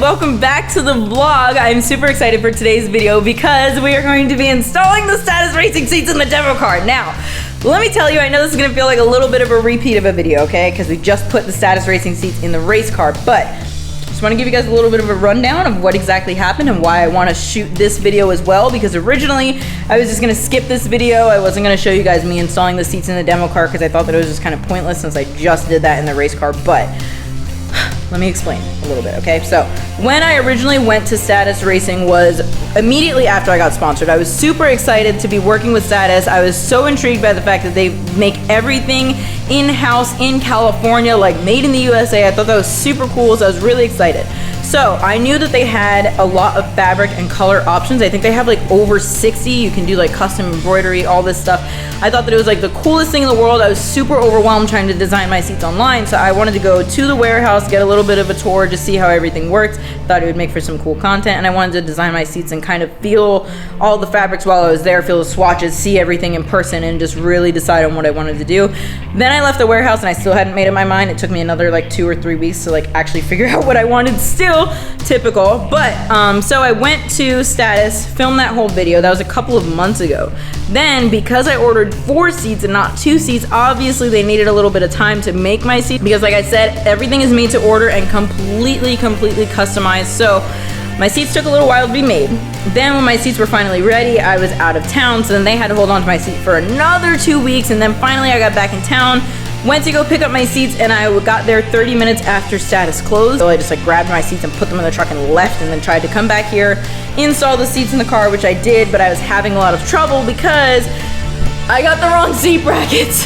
welcome back to the vlog. I'm super excited for today's video because we are going to be installing the status racing seats in the demo car. Now, let me tell you, I know this is gonna feel like a little bit of a repeat of a video, okay? Because we just put the status racing seats in the race car, but just wanna give you guys a little bit of a rundown of what exactly happened and why I wanna shoot this video as well, because originally I was just gonna skip this video. I wasn't gonna show you guys me installing the seats in the demo car because I thought that it was just kind of pointless since I just did that in the race car, but let me explain a little bit, okay? So when I originally went to Status Racing was immediately after I got sponsored. I was super excited to be working with Status. I was so intrigued by the fact that they make everything in-house in California, like made in the USA. I thought that was super cool, so I was really excited. So I knew that they had a lot of fabric and color options. I think they have like over 60. You can do like custom embroidery, all this stuff. I thought that it was like the coolest thing in the world. I was super overwhelmed trying to design my seats online, so I wanted to go to the warehouse, get a little bit of a tour, just see how everything worked. Thought it would make for some cool content, and I wanted to design my seats and kind of feel all the fabrics while I was there, feel the swatches, see everything in person, and just really decide on what I wanted to do. Then I left the warehouse and I still hadn't made up my mind. It took me another like 2 or 3 weeks to like actually figure out what I wanted still. Typical, but so I went to Status, filmed that whole video. That was a couple of months ago. Then because I ordered 4 seats and not 2 seats, obviously they needed a little bit of time to make my seat because like I said, everything is made to order and completely customized. So my seats took a little while to be made. Then when my seats were finally ready, I was out of town, so then they had to hold on to my seat for another 2 weeks, and then finally I got back in town, went to go pick up my seats, and I got there 30 minutes after Status closed. So I just like grabbed my seats and put them in the truck and left, and then tried to come back here, install the seats in the car, which I did, but I was having a lot of trouble because I got the wrong seat brackets.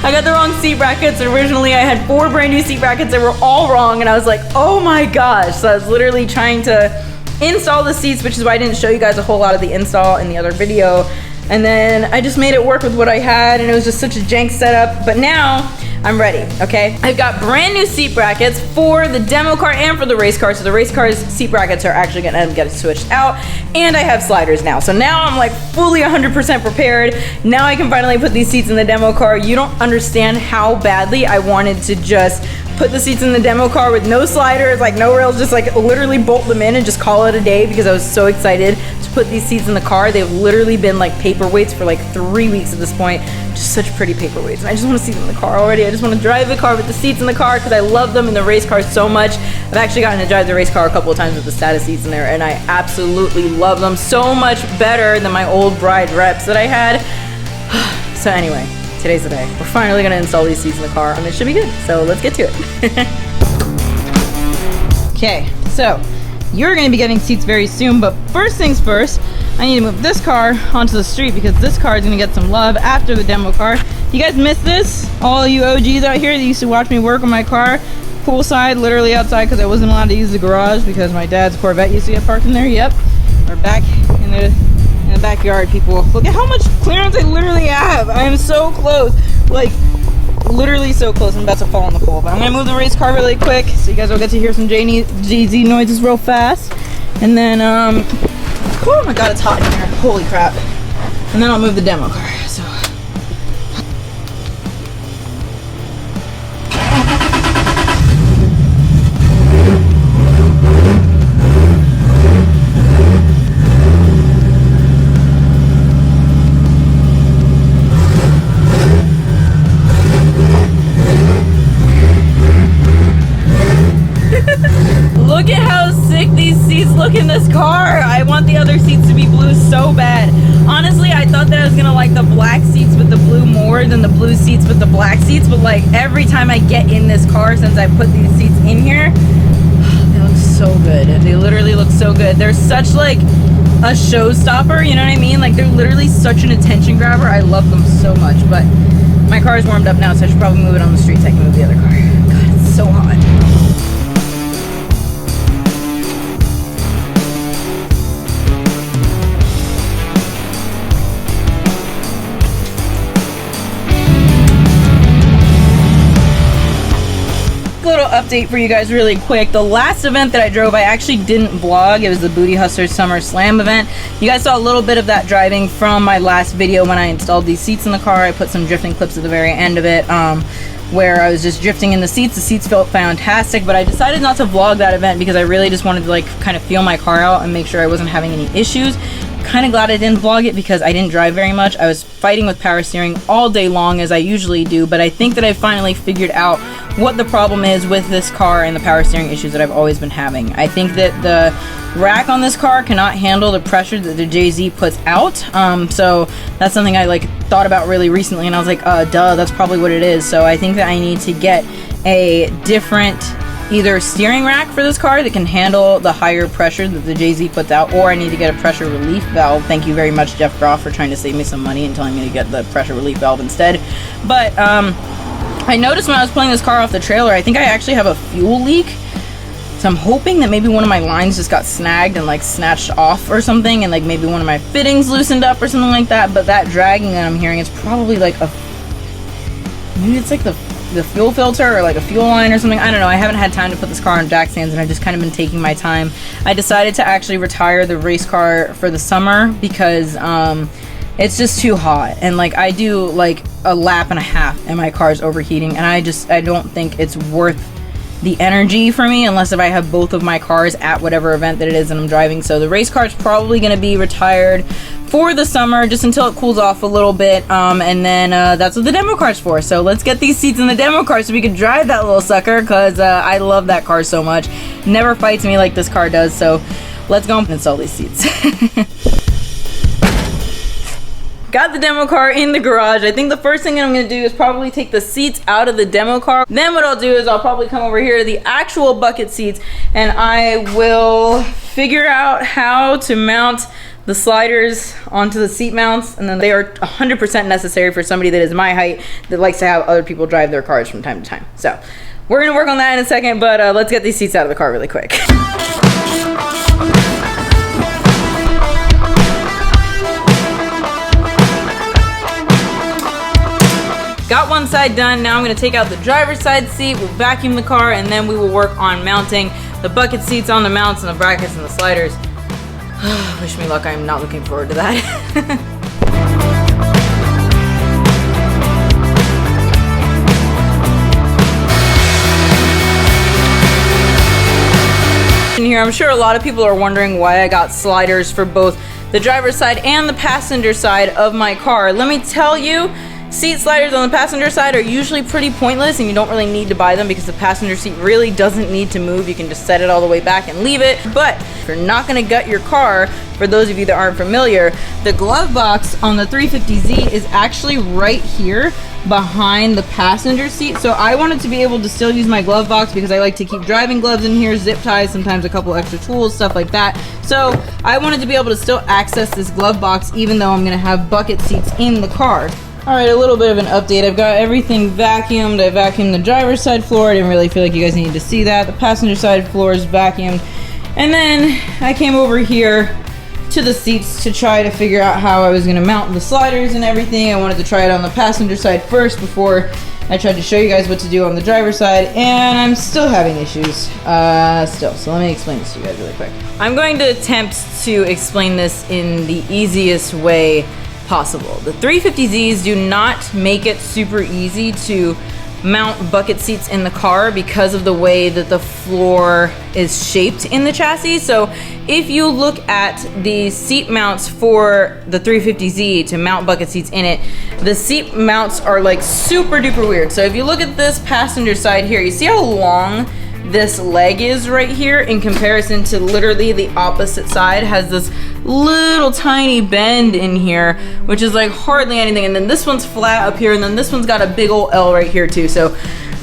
I got the wrong seat brackets. Originally, I had 4 brand new seat brackets that were all wrong, and I was like, oh my gosh. So I was literally trying to install the seats, which is why I didn't show you guys a whole lot of the install in the other video. And then I just made it work with what I had, and it was just such a jank setup. But now I'm ready, okay? I've got brand new seat brackets for the demo car and for the race car. So the race car's seat brackets are actually gonna end up getting switched out, and I have sliders now. So now I'm like fully 100% prepared. Now I can finally put these seats in the demo car. You don't understand how badly I wanted to just put the seats in the demo car with no sliders, like no rails, just like literally bolt them in and just call it a day because I was so excited to put these seats in the car. They've literally been like paperweights for like 3 weeks at this point. Just such pretty paperweights. And I just want to see them in the car already. I just want to drive the car with the seats in the car because I love them in the race car so much. I've actually gotten to drive the race car a couple of times with the Status seats in there, and I absolutely love them so much better than my old Bride reps that I had. So anyway, today's the day. We're finally gonna install these seats in the car, and it should be good. So let's get to it. Okay, so you're gonna be getting seats very soon, but first things first, I need to move this car onto the street because this car is gonna get some love after the demo car. You guys missed this? All you OGs out here that used to watch me work on my car, poolside, literally outside because I wasn't allowed to use the garage because my dad's Corvette used to get parked in there. Yep, we're back in the backyard, people. Look at how much clearance I literally have. I am so close, like literally so close. I'm about to fall in the pool, but I'm gonna move the race car really quick so you guys will get to hear some Jay-Z noises real fast, and then oh my god, it's hot in here, holy crap. And then I'll move the demo car. So look at how sick these seats look in this car. I want the other seats to be blue so bad. Honestly, I thought that I was gonna like the black seats with the blue more than the blue seats with the black seats, but like every time I get in this car since I put these seats in here, they look so good. They literally look so good. They're such like a showstopper, you know what I mean? Like they're literally such an attention grabber. I love them so much, but my car is warmed up now, so I should probably move it on the street so I can move the other car. God, it's so hot. Little update for you guys really quick. The last event that I drove, I actually didn't vlog. It was the Booty Hustlers Summer Slam event. You guys saw a little bit of that driving from my last video when I installed these seats in the car. I put some drifting clips at the very end of it. where I was just drifting in the seats. The seats felt fantastic, but I decided not to vlog that event because I really just wanted to like kind of feel my car out and make sure I wasn't having any issues. Kind of glad I didn't vlog it because I didn't drive very much. I was fighting with power steering all day long as I usually do, but I think that I finally figured out what the problem is with this car and the power steering issues that I've always been having. I think that the rack on this car cannot handle the pressure that the JZ puts out, so that's something I like thought about really recently, and I was like, duh, that's probably what it is. So I think that I need to get a different either steering rack for this car that can handle the higher pressure that the JZ puts out, or I need to get a pressure relief valve. Thank you very much, Jeff Groff, for trying to save me some money and telling me to get the pressure relief valve instead. But I noticed when I was pulling this car off the trailer, I think I actually have a fuel leak. So I'm hoping that maybe one of my lines just got snagged and like snatched off or something, and like maybe one of my fittings loosened up or something like that. But that dragging that I'm hearing is probably like maybe it's like the fuel filter or like a fuel line or something. I don't know. I haven't had time to put this car on jack stands, and I've just kind of been taking my time. I decided to actually retire the race car for the summer because it's just too hot, and like I do like a lap and a half and my car's overheating, and I don't think it's worth the energy for me unless if I have both of my cars at whatever event that it is that I'm driving. So the race car is probably going to be retired for the summer just until it cools off a little bit, and then that's what the demo car's for. So let's get these seats in the demo car so we can drive that little sucker, because I love that car so much. Never fights me like this car does. So let's go and install these seats. Got the demo car in the garage. I think the first thing that I'm gonna do is probably take the seats out of the demo car. Then what I'll do is I'll probably come over here to the actual bucket seats, and I will figure out how to mount the sliders onto the seat mounts, and then they are 100% necessary for somebody that is my height that likes to have other people drive their cars from time to time. So we're gonna work on that in a second, but let's get these seats out of the car really quick. Got one side done. Now I'm going to take out the driver's side seat, we'll vacuum the car, and then we will work on mounting the bucket seats on the mounts and the brackets and the sliders. Wish me luck. I'm not looking forward to that. In here, I'm sure a lot of people are wondering why I got sliders for both the driver's side and the passenger side of my car. Let me tell you, seat sliders on the passenger side are usually pretty pointless, and you don't really need to buy them because the passenger seat really doesn't need to move. You can just set it all the way back and leave it. But if you're not going to gut your car, for those of you that aren't familiar, the glove box on the 350Z is actually right here behind the passenger seat. So I wanted to be able to still use my glove box because I like to keep driving gloves in here, zip ties, sometimes a couple extra tools, stuff like that. So I wanted to be able to still access this glove box even though I'm going to have bucket seats in the car. Alright, a little bit of an update. I've got everything vacuumed. I vacuumed the driver's side floor. I didn't really feel like you guys needed to see that. The passenger side floor is vacuumed. And then I came over here to the seats to try to figure out how I was going to mount the sliders and everything. I wanted to try it on the passenger side first before I tried to show you guys what to do on the driver's side, and I'm still having issues so let me explain this to you guys really quick. I'm going to attempt to explain this in the easiest way possible. The 350z's do not make it super easy to mount bucket seats in the car because of the way that the floor is shaped in the chassis. So if you look at the seat mounts for the 350z to mount bucket seats in it, the seat mounts are like super duper weird. So if you look at this passenger side here, you see how long this leg is right here in comparison to literally the opposite side has this little tiny bend in here, which is like hardly anything. And then this one's flat up here, and then this one's got a big old L right here too. So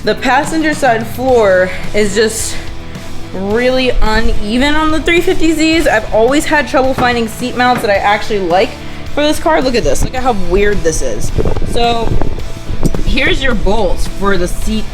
the passenger side floor is just really uneven on the 350z's. I've always had trouble finding seat mounts that I actually like for this car. Look at this. Look at how weird this is. So here's your bolts for the seat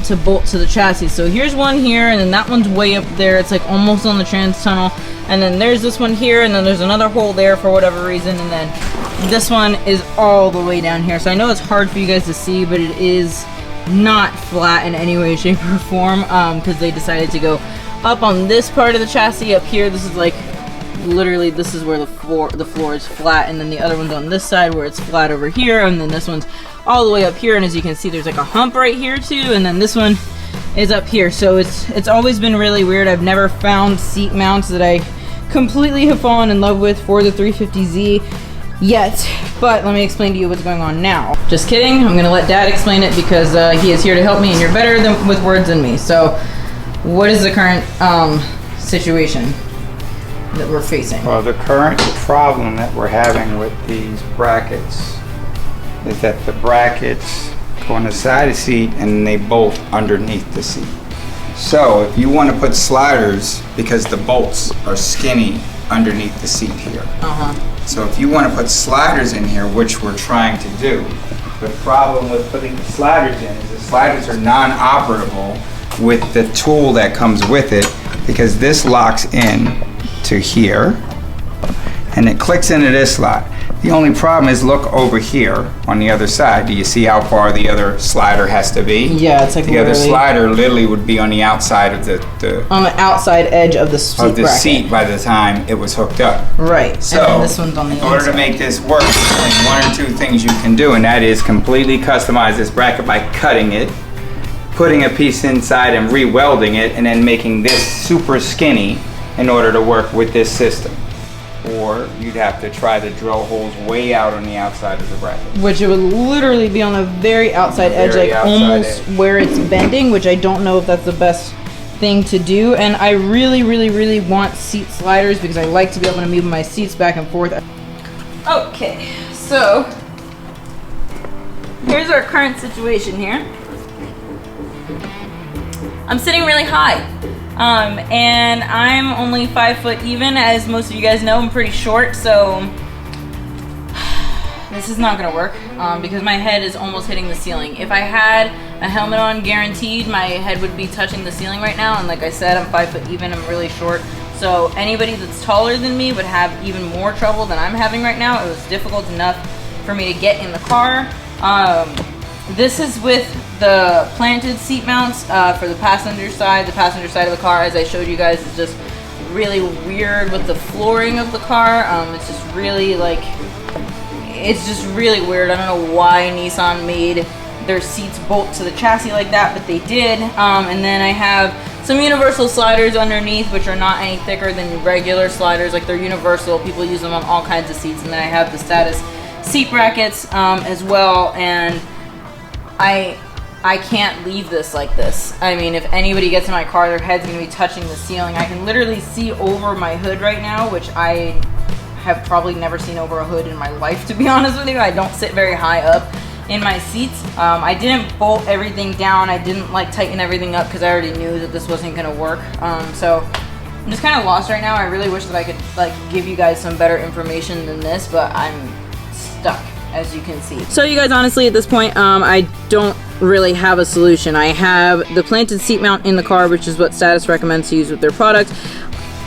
to bolt to the chassis. So here's one here, and then that one's way up there. It's like almost on the trans tunnel. And then there's this one here, and then there's another hole there for whatever reason. And then this one is all the way down here. So I know it's hard for you guys to see, but it is not flat in any way, shape, or form, because they decided to go up on this part of the chassis up here. This is like literally this is where the floor is flat, and then the other one's on this side where it's flat over here, and then this one's all the way up here, and as you can see there's like a hump right here too, and then this one is up here. So it's always been really weird. I've never found seat mounts that I completely have fallen in love with for the 350Z yet, but let me explain to you what's going on now. Just kidding, I'm gonna let Dad explain it because he is here to help me, and you're better with words than me. So what is the current situation that we're facing? Well, the current problem that we're having with these brackets is that the brackets go on the side of the seat and they bolt underneath the seat. So if you want to put sliders, because the bolts are skinny underneath the seat here. So if you want to put sliders in here, which we're trying to do, the problem with putting the sliders in is the sliders are non-operable with the tool that comes with it, because this locks in to here and it clicks into this slot. The only problem is, look over here on the other side. Do you see how far the other slider has to be? Yeah, it's like the other slider literally would be on the outside of the on the outside edge of the seat by the time it was hooked up. Right. So and then this one's on the in order to make this work, there's only one or two things you can do, and that is completely customize this bracket by cutting it, putting a piece inside and re-welding it, and then making this super skinny in order to work with this system. Or you'd have to try to drill holes way out on the outside of the bracket. Which it would literally be on the very outside edge, like almost where it's bending, which I don't know if that's the best thing to do. And I really, really, really want seat sliders because I like to be able to move my seats back and forth. Okay, so here's our current situation here. I'm sitting really high. And I'm only 5 foot even, as most of you guys know. I'm pretty short, so this is not gonna work because my head is almost hitting the ceiling. If I had a helmet on, guaranteed my head would be touching the ceiling right now, and like I said, I'm 5 foot even, I'm really short. So anybody that's taller than me would have even more trouble than I'm having right now. It was difficult enough for me to get in the car. This is with the planted seat mounts for the passenger side. The passenger side of the car, as I showed you guys, is just really weird with the flooring of the car. It's just really like, it's just really weird. I don't know why Nissan made their seats bolt to the chassis like that, but they did. And then I have some universal sliders underneath, which are not any thicker than regular sliders. Like, they're universal. People use them on all kinds of seats. And then I have the status seat brackets as well. And I can't leave this like this. I mean, if anybody gets in my car, their head's gonna be touching the ceiling. I can literally see over my hood right now, which I have probably never seen over a hood in my life, to be honest with you. I don't sit very high up in my seats. I didn't bolt everything down. I didn't like tighten everything up because I already knew that this wasn't gonna work. So I'm just kind of lost right now. I really wish that I could like give you guys some better information than this, but I'm stuck, as you can see. So you guys, honestly, at this point, I don't really have a solution. I have the planted seat mount in the car, which is what Status recommends to use with their product.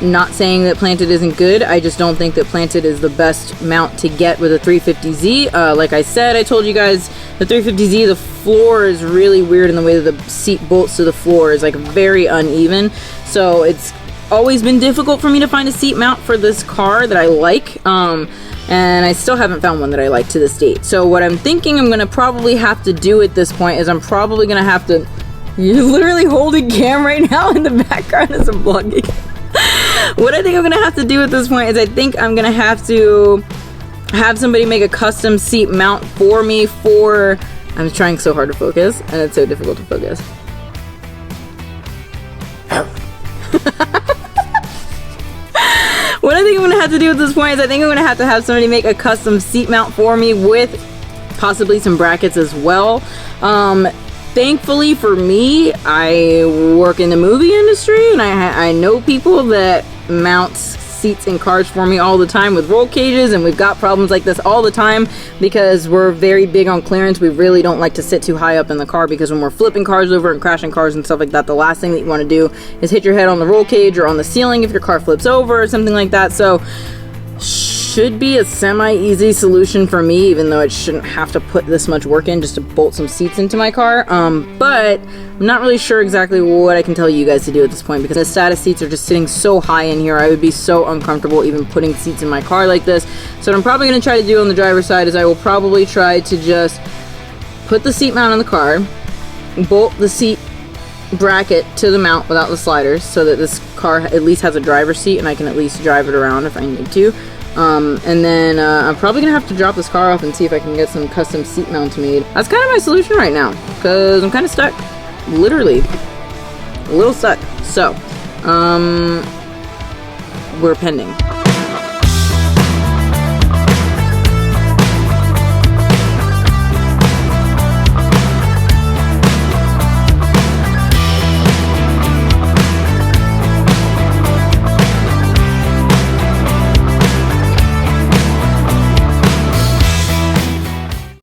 Not saying that planted isn't good, I just don't think that planted is the best mount to get with a 350Z. Like I said, I told you guys, the 350Z, the floor is really weird in the way that the seat bolts to the floor is like very uneven. So it's always been difficult for me to find a seat mount for this car that I like. And I still haven't found one that I like to this date. So what I'm thinking I'm gonna probably have to do at this point is I'm probably gonna have to, you're literally holding cam right now in the background as I'm vlogging. What I think I'm gonna have to do at this point is I think I'm gonna have to have somebody make a custom seat mount for me for, I'm trying so hard to focus and it's so difficult to focus. What I think I'm gonna have to do at this point is I think I'm gonna have somebody make a custom seat mount for me with possibly some brackets as well. Thankfully for me, I work in the movie industry and I know people that mount seats in cars for me all the time with roll cages, and we've got problems like this all the time because we're very big on clearance. We really don't like to sit too high up in the car because when we're flipping cars over and crashing cars and stuff like that, the last thing that you want to do is hit your head on the roll cage or on the ceiling if your car flips over or something like that. So should be a semi-easy solution for me, even though it shouldn't have to put this much work in just to bolt some seats into my car. But I'm not really sure exactly what I can tell you guys to do at this point, because the status seats are just sitting so high in here. I would be so uncomfortable even putting seats in my car like this. So what I'm probably going to try to do on the driver's side is I will probably try to just put the seat mount on the car, bolt the seat bracket to the mount without the sliders, so that this car at least has a driver's seat and I can at least drive it around if I need to. And then I'm probably gonna have to drop this car off and see if I can get some custom seat mounts made. That's kind of my solution right now, because I'm kind of stuck, literally a little stuck. So we're pending.